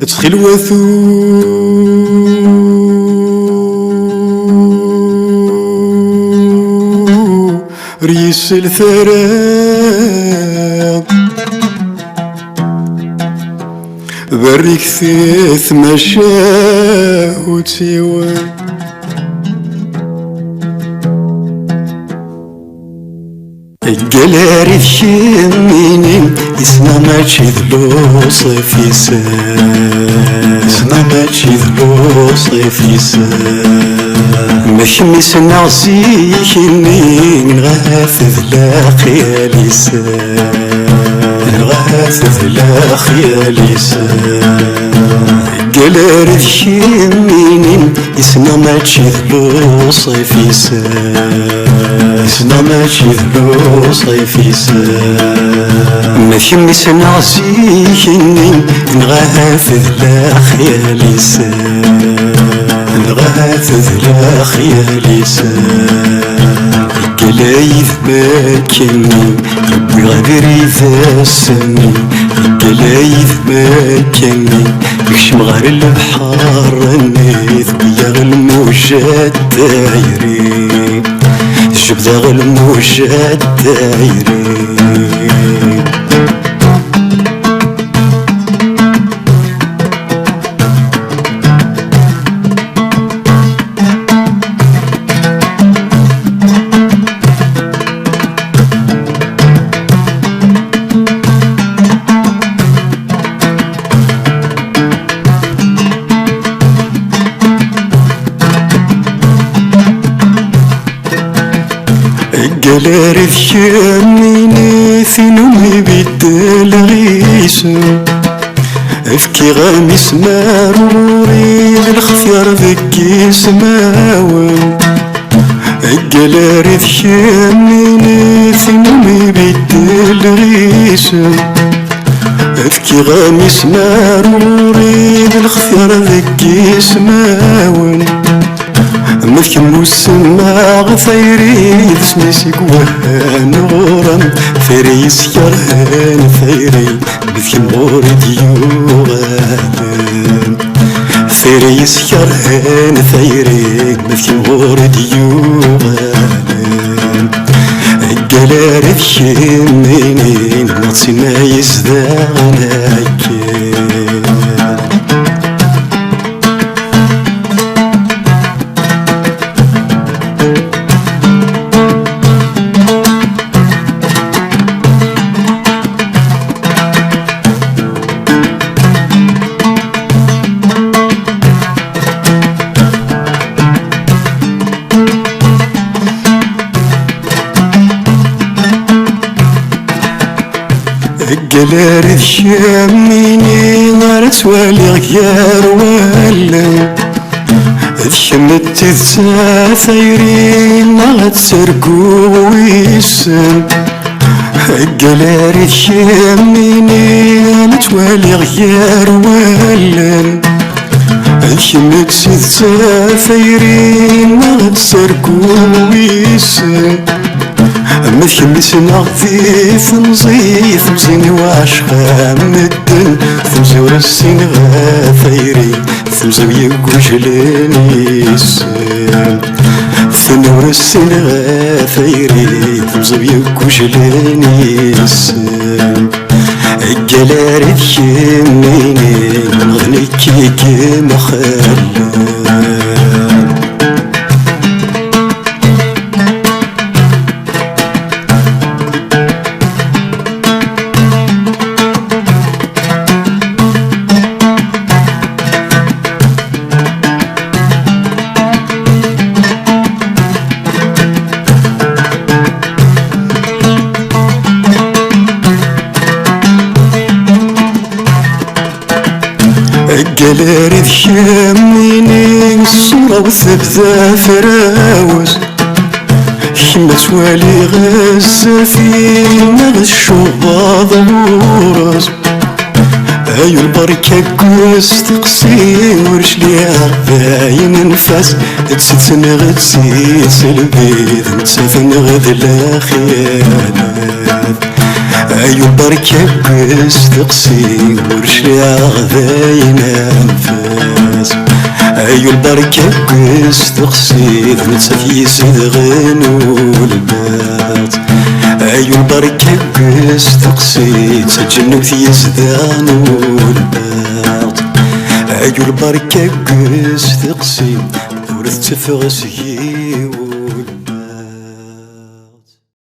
تخيل وثو ريس الثرى بريك ثيث مشا وتيوى الجلاري الشميني اسمع ما تشذلو صيف يسان اسمع ما تشذلو صيف يسان مشمس نعصيك النين غاثذ لا خيال يسان غاثذ لا خيال يسان الجلاري الشميني اسمع ما تشذلو صيف يسان اسمع ما تشذلو صيف يسان مشمس نعصيك النين غاثذ لا خيال يسان غاثذ لا خيال يسان قلايذ ماكني ربي غادر يفاسني قلايذ ماكني يكشم غير البحر النيث بيا الموجات دايري جبدا غير الموجات دايري قلاري ثياميني ثنومي بدل غيسو افكي غامس مروري للخفيار ذكي سماوي قلاري ثياميني ثنومي بدل غيسو افكي غامس مروري للخفيار ذكي سماوي مثل مسمى غثيري تسنيسي قوان غورا ثيري سيرهان ثيري مثل مورد يوغان ثيري سيرهان ثيري مثل مورد يوغان قلاري ثيامينين ناطسي ما يزدانك قلاري ثياميني نار توالي غيار ولا ثشمت تذا ثيري ما تسرقو ويسن قلاري ثياميني نار توالي غيار ولا ثشمت تذا ثيري ما تسرقو ويسن مثل مسنا في ثمزي ثمزيني واشخا مدن ثمزي ورسين غاثيري ثمزي ويقوجلني السن ثمزي ورسين غاثيري ثمزي ويقوجلني السن قلاري ثياميني نغني كيكي مخلل قلاري ثياميني الصورة والثبتة فراوس كيما توالي غزة فينا غشوبة ضمورس ايو البركة كوس تقسي ورجليها باين نفاس تسنغ تسيس البيض تسنغ ذ الخيالات ايو البركة قس تقسي ورشاع ذاين انفاس ايو البركة قس تقسي ثمتسات يسيد غنو البات ايو البركة قس تقسي تسجنو يزدانو البات ايو البركة قس تقسي ورث تفغس يو